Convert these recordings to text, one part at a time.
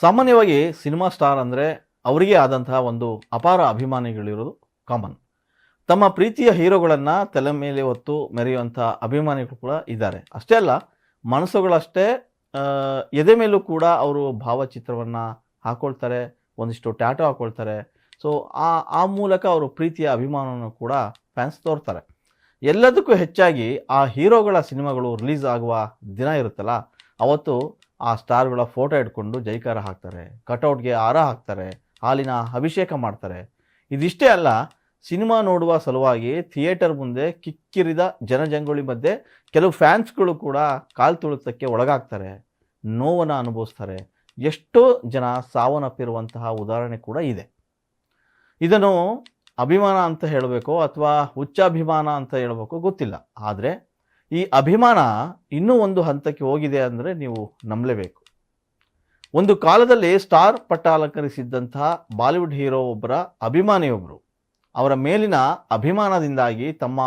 ಸಾಮಾನ್ಯವಾಗಿ cinema star ಅಂದರೆ ಅವರಿಗೆ ಆದಂತಹ ಒಂದು ಅಪಾರ ಅಭಿಮಾನಿಗಳಿರೋದು ಕಾಮನ್. ತಮ್ಮ ಪ್ರೀತಿಯ ಹೀರೋಗಳನ್ನು ತಲೆ ಮೇಲೆ ಹೊತ್ತು ಮೆರೆಯುವಂಥ ಅಭಿಮಾನಿಗಳು ಕೂಡ ಇದ್ದಾರೆ. ಅಷ್ಟೇ ಅಲ್ಲ, ಮನಸ್ಸುಗಳಷ್ಟೇ ಎದೆ ಮೇಲೂ ಕೂಡ ಅವರು ಭಾವಚಿತ್ರವನ್ನು ಹಾಕ್ಕೊಳ್ತಾರೆ, ಒಂದಿಷ್ಟು ಟ್ಯಾಟೋ ಹಾಕ್ಕೊಳ್ತಾರೆ. ಸೊ ಆ ಮೂಲಕ ಅವರು ಪ್ರೀತಿಯ ಅಭಿಮಾನವನ್ನು ಕೂಡ ಫ್ಯಾನ್ಸ್ ತೋರ್ತಾರೆ. ಎಲ್ಲದಕ್ಕೂ ಹೆಚ್ಚಾಗಿ ಆ ಹೀರೋಗಳ ಸಿನಿಮಾಗಳು ರಿಲೀಸ್ ಆಗುವ ದಿನ ಇರುತ್ತಲ್ಲ, ಅವತ್ತು ಆ ಸ್ಟಾರ್ಗಳ ಫೋಟೋ ಇಟ್ಕೊಂಡು ಜೈಕಾರ ಹಾಕ್ತಾರೆ, ಕಟೌಟ್ಗೆ ಹಾರ ಹಾಕ್ತಾರೆ, ಹಾಲಿನ ಅಭಿಷೇಕ ಮಾಡ್ತಾರೆ. ಇದಿಷ್ಟೇ ಅಲ್ಲ, ಸಿನಿಮಾ ನೋಡುವ ಸಲುವಾಗಿ ಥಿಯೇಟರ್ ಮುಂದೆ ಕಿಕ್ಕಿರಿದ ಜನಜಂಗುಳಿ ಮಧ್ಯೆ ಕೆಲವು ಫ್ಯಾನ್ಸ್ಗಳು ಕೂಡ ಕಾಲು ತುಳಿತಕ್ಕೆ ಒಳಗಾಗ್ತಾರೆ, ನೋವನ್ನು ಅನುಭವಿಸ್ತಾರೆ. ಎಷ್ಟೋ ಜನ ಸಾವನ್ನಪ್ಪಿರುವಂತಹ ಉದಾಹರಣೆ ಕೂಡ ಇದೆ. ಇದನ್ನು ಅಭಿಮಾನ ಅಂತ ಹೇಳಬೇಕು ಅಥವಾ ಹುಚ್ಚಾಭಿಮಾನ ಅಂತ ಹೇಳಬೇಕು ಗೊತ್ತಿಲ್ಲ. ಆದರೆ ಈ ಅಭಿಮಾನ ಇನ್ನೂ ಒಂದು ಹಂತಕ್ಕೆ ಹೋಗಿದೆ ಅಂದರೆ ನೀವು ನಂಬಲೇಬೇಕು. ಒಂದು ಕಾಲದಲ್ಲಿ ಸ್ಟಾರ್ ಪಟ್ಟ ಅಲಂಕರಿಸಿದ್ದಂತಹ ಬಾಲಿವುಡ್ ಹೀರೋ ಒಬ್ಬರ ಅಭಿಮಾನಿಯೊಬ್ಬರು ಅವರ ಮೇಲಿನ ಅಭಿಮಾನದಿಂದಾಗಿ ತಮ್ಮ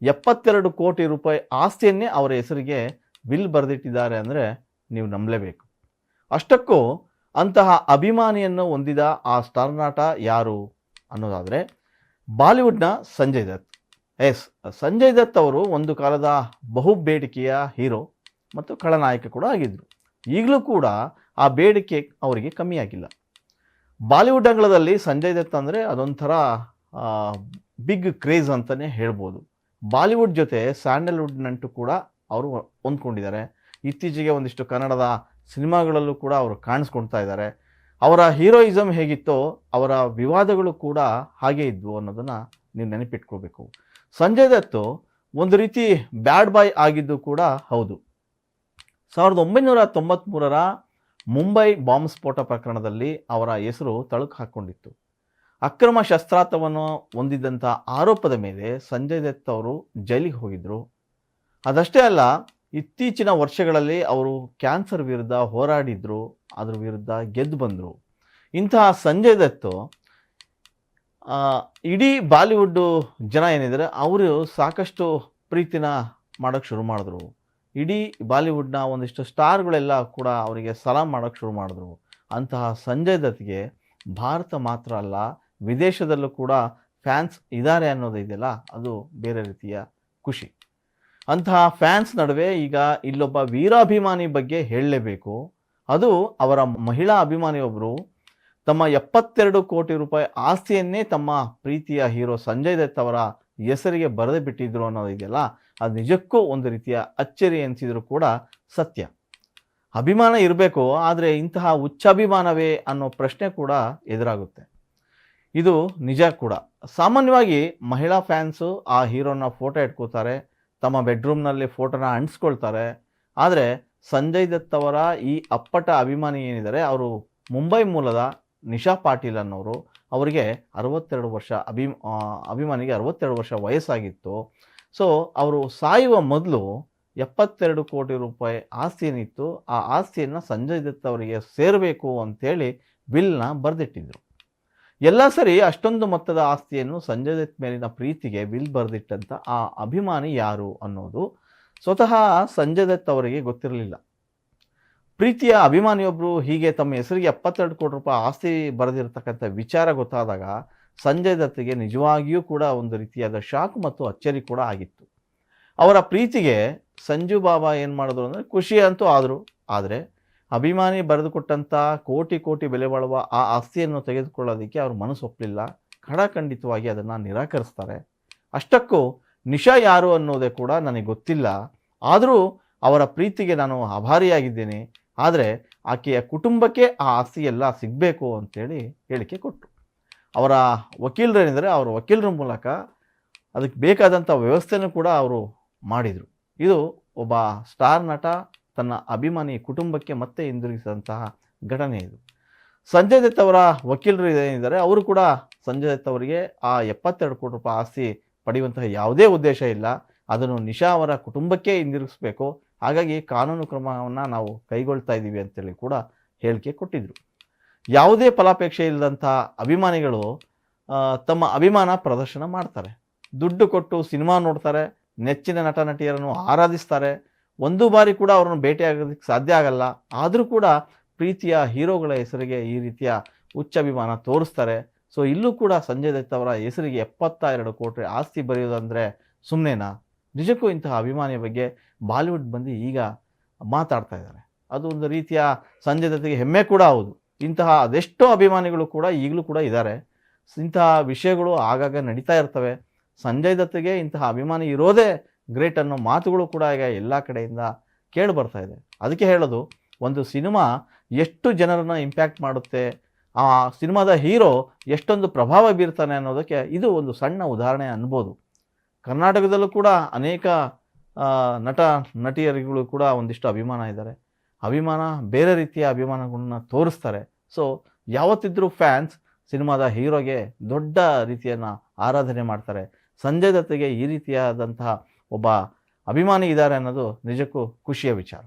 72 ಕೋಟಿ ರೂಪಾಯಿ ಆಸ್ತಿಯನ್ನೇ ಅವರ ಹೆಸರಿಗೆ ಬಿಲ್ ಬರೆದಿಟ್ಟಿದ್ದಾರೆ ಅಂದರೆ ನೀವು ನಂಬಲೇಬೇಕು. ಅಷ್ಟಕ್ಕೂ ಅಂತಹ ಅಭಿಮಾನಿಯನ್ನು ಹೊಂದಿದ ಆ ಸ್ಟಾರ್ ನಟ ಯಾರು ಅನ್ನೋದಾದರೆ ಬಾಲಿವುಡ್ನ ಸಂಜಯ್ ದತ್. ಸಂಜಯ್ ದತ್ ಅವರು ಒಂದು ಕಾಲದ ಬಹು ಬೇಡಿಕೆಯ ಹೀರೋ ಮತ್ತು ಖಳನಾಯಕ ಕೂಡ ಆಗಿದ್ದರು. ಈಗಲೂ ಕೂಡ ಆ ಬೇಡಿಕೆ ಅವರಿಗೆ ಕಮ್ಮಿಯಾಗಿಲ್ಲ. ಬಾಲಿವುಡ್ ಅಂಗಳದಲ್ಲಿ ಸಂಜಯ್ ದತ್ ಅಂದರೆ ಅದೊಂಥರ ಬಿಗ್ ಕ್ರೇಜ್ ಅಂತಲೇ ಹೇಳ್ಬೋದು. ಬಾಲಿವುಡ್ ಜೊತೆ ಸ್ಯಾಂಡಲ್ವುಡ್ ನಂಟು ಕೂಡ ಅವರು ಹೊಂದ್ಕೊಂಡಿದ್ದಾರೆ. ಇತ್ತೀಚೆಗೆ ಒಂದಿಷ್ಟು ಕನ್ನಡದ ಸಿನಿಮಾಗಳಲ್ಲೂ ಕೂಡ ಅವರು ಕಾಣಿಸ್ಕೊಳ್ತಾ ಇದ್ದಾರೆ. ಅವರ ಹೀರೋಯಿಸಮ್ ಹೇಗಿತ್ತೋ ಅವರ ವಿವಾದಗಳು ಕೂಡ ಹಾಗೇ ಇದ್ವು ಅನ್ನೋದನ್ನು ನೀವು ನೆನಪಿಟ್ಕೋಬೇಕು. ಸಂಜಯ್ ದತ್ ಒಂದು ರೀತಿ ಬ್ಯಾಡ್ ಬಾಯ್ ಆಗಿದ್ದು ಕೂಡ ಹೌದು. 1993ರ ಮುಂಬೈ ಬಾಂಬ್ ಸ್ಫೋಟ ಪ್ರಕರಣದಲ್ಲಿ ಅವರ ಹೆಸರು ತಳುಕು ಹಾಕ್ಕೊಂಡಿತ್ತು. ಅಕ್ರಮ ಶಸ್ತ್ರಾಸ್ತ್ರವನ್ನು ಹೊಂದಿದ್ದಂಥ ಆರೋಪದ ಮೇಲೆ ಸಂಜಯ್ ದತ್ ಅವರು ಜೈಲಿಗೆ ಹೋಗಿದ್ದರು. ಅದಷ್ಟೇ ಅಲ್ಲ, ಇತ್ತೀಚಿನ ವರ್ಷಗಳಲ್ಲಿ ಅವರು ಕ್ಯಾನ್ಸರ್ ವಿರುದ್ಧ ಹೋರಾಡಿದ್ರು, ಅದರ ವಿರುದ್ಧ ಗೆದ್ದು ಬಂದರು. ಇಂತಹ ಸಂಜಯ್ ದತ್ ಇಡೀ ಬಾಲಿವುಡ್ಡು ಜನ ಏನಿದ್ದಾರೆ ಅವರು ಸಾಕಷ್ಟು ಪ್ರೀತಿನ ಮಾಡೋಕ್ಕೆ ಶುರು ಮಾಡಿದ್ರು. ಇಡೀ ಬಾಲಿವುಡ್ನ ಒಂದಿಷ್ಟು ಸ್ಟಾರ್ಗಳೆಲ್ಲ ಕೂಡ ಅವರಿಗೆ ಸಲಾಮ್ ಮಾಡೋಕ್ಕೆ ಶುರು ಮಾಡಿದ್ರು. ಅಂತಹ ಸಂಜಯ್ ದತ್ಗೆ ಭಾರತ ಮಾತ್ರ ಅಲ್ಲ, ವಿದೇಶದಲ್ಲೂ ಕೂಡ ಫ್ಯಾನ್ಸ್ ಇದ್ದಾರೆ ಅನ್ನೋದು ಇದೆಯಲ್ಲ, ಅದು ಬೇರೆ ರೀತಿಯ ಖುಷಿ. ಅಂತಹ ಫ್ಯಾನ್ಸ್ ನಡುವೆ ಈಗ ಇಲ್ಲೊಬ್ಬ ವೀರಾಭಿಮಾನಿ ಬಗ್ಗೆ ಹೇಳಲೇಬೇಕು. ಅದು ಅವರ ಮಹಿಳಾ ಅಭಿಮಾನಿಯೊಬ್ಬರು ತಮ್ಮ 72 ಕೋಟಿ ರೂಪಾಯಿ ಆಸ್ತಿಯನ್ನೇ ತಮ್ಮ ಪ್ರೀತಿಯ ಹೀರೋ ಸಂಜಯ್ ದತ್ ಅವರ ಹೆಸರಿಗೆ ಬರೆದು ಬಿಟ್ಟಿದ್ರು ಅನ್ನೋದು ಇದೆಯಲ್ಲ, ಅದು ನಿಜಕ್ಕೂ ಒಂದು ರೀತಿಯ ಅಚ್ಚರಿ ಎನಿಸಿದ್ರು ಕೂಡ ಸತ್ಯ. ಅಭಿಮಾನ ಇರಬೇಕು, ಆದರೆ ಇಂತಹ ಹುಚ್ಚಾಭಿಮಾನವೇ ಅನ್ನೋ ಪ್ರಶ್ನೆ ಕೂಡ ಎದುರಾಗುತ್ತೆ. ಇದು ನಿಜ ಕೂಡ. ಸಾಮಾನ್ಯವಾಗಿ ಮಹಿಳಾ ಫ್ಯಾನ್ಸು ಆ ಹೀರೋನ ಫೋಟೋ ಇಟ್ಕೋತಾರೆ, ತಮ್ಮ ಬೆಡ್ರೂಮ್ನಲ್ಲಿ ಫೋಟೋನ ಅಂಟಿಸ್ಕೊಳ್ತಾರೆ. ಆದರೆ ಸಂಜಯ್ ದತ್ ಅವರ ಈ ಅಪ್ಪಟ ಅಭಿಮಾನಿ ಏನಿದ್ದಾರೆ, ಅವರು ಮುಂಬೈ ಮೂಲದ ನಿಶಾ ಪಾಟೀಲ್ ಅನ್ನೋರು. ಅವರಿಗೆ 62 ವರ್ಷ ಅಭಿಮಾನಿಗೆ 62 ವರ್ಷ ವಯಸ್ಸಾಗಿತ್ತು. ಸೊ ಅವರು ಸಾಯುವ ಮೊದಲು 72 ಕೋಟಿ ರೂಪಾಯಿ ಆಸ್ತಿ ಏನಿತ್ತು, ಆ ಆಸ್ತಿಯನ್ನು ಸಂಜಯ್ ದತ್ ಅವರಿಗೆ ಸೇರಬೇಕು ಅಂತೇಳಿ ಬಿಲ್ನ ಬರೆದಿಟ್ಟಿದ್ರು. ಎಲ್ಲ ಸರಿ, ಅಷ್ಟೊಂದು ಮೊತ್ತದ ಆಸ್ತಿಯನ್ನು ಸಂಜಯ್ ದತ್ ಮೇಲಿನ ಪ್ರೀತಿಗೆ ಬಿಲ್ ಬರೆದಿಟ್ಟಂಥ ಆ ಅಭಿಮಾನಿ ಯಾರು ಅನ್ನೋದು ಸ್ವತಃ ಸಂಜಯ್ ದತ್ ಅವರಿಗೆ ಗೊತ್ತಿರಲಿಲ್ಲ. ಪ್ರೀತಿಯ ಅಭಿಮಾನಿಯೊಬ್ಬರು ಹೀಗೆ ತಮ್ಮ ಹೆಸರಿಗೆ 72 ಕೋಟಿ ರೂಪಾಯಿ ಆಸ್ತಿ ಬರೆದಿರತಕ್ಕಂಥ ವಿಚಾರ ಗೊತ್ತಾದಾಗ ಸಂಜಯ್ ದತ್ಗೆ ನಿಜವಾಗಿಯೂ ಕೂಡ ಒಂದು ರೀತಿಯಾದ ಶಾಕ್ ಮತ್ತು ಅಚ್ಚರಿ ಕೂಡ ಆಗಿತ್ತು. ಅವರ ಪ್ರೀತಿಗೆ ಸಂಜು ಬಾಬಾ ಏನು ಮಾಡಿದ್ರು ಅಂದರೆ ಖುಷಿ ಅಂತೂ ಆದರು. ಆದರೆ ಅಭಿಮಾನಿ ಬರೆದುಕೊಟ್ಟಂಥ ಕೋಟಿ ಕೋಟಿ ಬೆಲೆ ಬಾಳುವ ಆ ಆಸ್ತಿಯನ್ನು ತೆಗೆದುಕೊಳ್ಳೋದಕ್ಕೆ ಅವ್ರ ಮನಸ್ಸು ಒಪ್ಪಲಿಲ್ಲ. ಖಡಾಖಂಡಿತವಾಗಿ ಅದನ್ನು ನಿರಾಕರಿಸ್ತಾರೆ. ಅಷ್ಟಕ್ಕೂ ನಿಶಾ ಯಾರು ಅನ್ನೋದೇ ಕೂಡ ನನಗೆ ಗೊತ್ತಿಲ್ಲ, ಆದರೂ ಅವರ ಪ್ರೀತಿಗೆ ನಾನು ಆಭಾರಿಯಾಗಿದ್ದೇನೆ, ಆದರೆ ಆಕೆಯ ಕುಟುಂಬಕ್ಕೆ ಆ ಆಸ್ತಿ ಎಲ್ಲ ಸಿಗಬೇಕು ಅಂತೇಳಿ ಹೇಳಿಕೆ ಕೊಟ್ಟರು. ಅವರ ವಕೀಲರೇನಿದ್ದಾರೆ, ಅವರ ವಕೀಲರ ಮೂಲಕ ಅದಕ್ಕೆ ಬೇಕಾದಂಥ ವ್ಯವಸ್ಥೆನೂ ಕೂಡ ಅವರು ಮಾಡಿದರು. ಇದು ಒಬ್ಬ ಸ್ಟಾರ್ ನಟ ತನ್ನ ಅಭಿಮಾನಿ ಕುಟುಂಬಕ್ಕೆ ಮತ್ತೆ ಹಿಂದಿರುಗಿಸಿದಂತಹ ಘಟನೆ ಇದು. ಸಂಜಯ್ ದತ್ ಅವರ ವಕೀಲರು ಏನಿದ್ದಾರೆ, ಅವರು ಕೂಡ ಸಂಜಯ್ ದತ್ ಅವರಿಗೆ ಆ 72 ಕೋಟಿ ರೂಪಾಯಿ ಆಸ್ತಿ ಪಡೆಯುವಂತಹ ಯಾವುದೇ ಉದ್ದೇಶ ಇಲ್ಲ, ಅದನ್ನು ನಿಶಾ ಅವರ ಕುಟುಂಬಕ್ಕೆ ಹಿಂದಿರುಗಿಸ್ಬೇಕು, ಹಾಗಾಗಿ ಕಾನೂನು ಕ್ರಮವನ್ನು ನಾವು ಕೈಗೊಳ್ತಾ ಇದ್ದೀವಿ ಅಂತೇಳಿ ಕೂಡ ಹೇಳಿಕೆ ಕೊಟ್ಟಿದ್ದರು. ಯಾವುದೇ ಫಲಾಪೇಕ್ಷೆ ಇಲ್ಲದಂಥ ಅಭಿಮಾನಿಗಳು ತಮ್ಮ ಅಭಿಮಾನ ಪ್ರದರ್ಶನ ಮಾಡ್ತಾರೆ. ದುಡ್ಡು ಕೊಟ್ಟು ಸಿನಿಮಾ ನೋಡ್ತಾರೆ, ನೆಚ್ಚಿನ ನಟ ನಟಿಯರನ್ನು ಆರಾಧಿಸ್ತಾರೆ. ಒಂದು ಬಾರಿ ಕೂಡ ಅವರನ್ನು ಭೇಟಿಯಾಗೋದಕ್ಕೆ ಸಾಧ್ಯ ಆಗಲ್ಲ, ಆದರೂ ಕೂಡ ಪ್ರೀತಿಯ ಹೀರೋಗಳ ಹೆಸರಿಗೆ ಈ ರೀತಿಯ ಹುಚ್ಚ ಅಭಿಮಾನ ತೋರಿಸ್ತಾರೆ. ಸೊ ಇಲ್ಲೂ ಕೂಡ ಸಂಜಯ್ ದತ್ ಅವರ ಹೆಸರಿಗೆ 72 ಕೋಟಿ ಆಸ್ತಿ ಬರೆಯೋದಂದರೆ ಸುಮ್ಮನೆನಾ? ನಿಜಕ್ಕೂ ಇಂತಹ ಅಭಿಮಾನಿಯ ಬಗ್ಗೆ ಬಾಲಿವುಡ್ ಮಂದಿ ಈಗ ಮಾತಾಡ್ತಾ ಇದ್ದಾರೆ. ಅದು ಒಂದು ರೀತಿಯ ಸಂಜಯ್ ದತ್ಗೆ ಹೆಮ್ಮೆ ಕೂಡ ಹೌದು. ಇಂತಹ ಅದೆಷ್ಟೋ ಅಭಿಮಾನಿಗಳು ಕೂಡ ಈಗಲೂ ಕೂಡ ಇದ್ದಾರೆ. ಇಂತಹ ವಿಷಯಗಳು ಆಗಾಗ ನಡೀತಾ ಇರ್ತವೆ. ಸಂಜಯ್ ದತ್ಗೆ ಇಂತಹ ಅಭಿಮಾನಿ ಇರೋದೇ ಗ್ರೇಟ್ ಅನ್ನೋ ಮಾತುಗಳು ಕೂಡ ಈಗ ಎಲ್ಲ ಕಡೆಯಿಂದ ಕೇಳಿ ಬರ್ತಾ ಇದೆ. ಅದಕ್ಕೆ ಹೇಳೋದು, ಒಂದು ಸಿನಿಮಾ ಎಷ್ಟು ಜನರನ್ನು ಇಂಪ್ಯಾಕ್ಟ್ ಮಾಡುತ್ತೆ, ಆ ಸಿನಿಮಾದ ಹೀರೋ ಎಷ್ಟೊಂದು ಪ್ರಭಾವ ಬೀರ್ತಾನೆ ಅನ್ನೋದಕ್ಕೆ ಇದು ಒಂದು ಸಣ್ಣ ಉದಾಹರಣೆ ಅನ್ಬೋದು. ಕರ್ನಾಟಕದಲ್ಲೂ ಕೂಡ ಅನೇಕ ನಟ ನಟಿಯರಿಗಳು ಕೂಡ ಒಂದಿಷ್ಟು ಅಭಿಮಾನ ಇದ್ದಾರೆ. ಅಭಿಮಾನ ಬೇರೆ ರೀತಿಯ ಅಭಿಮಾನಗಳನ್ನ ತೋರಿಸ್ತಾರೆ. ಸೊ ಯಾವತ್ತಿದ್ರೂ ಫ್ಯಾನ್ಸ್ ಸಿನಿಮಾದ ಹೀರೋಗೆ ದೊಡ್ಡ ರೀತಿಯನ್ನು ಆರಾಧನೆ ಮಾಡ್ತಾರೆ. ಸಂಜಯ್ ದತ್ಗೆ ಈ ರೀತಿಯಾದಂತಹ ಒಬ್ಬ ಅಭಿಮಾನಿ ಇದ್ದಾರೆ ಅನ್ನೋದು ನಿಜಕ್ಕೂ ಖುಷಿಯ ವಿಚಾರ.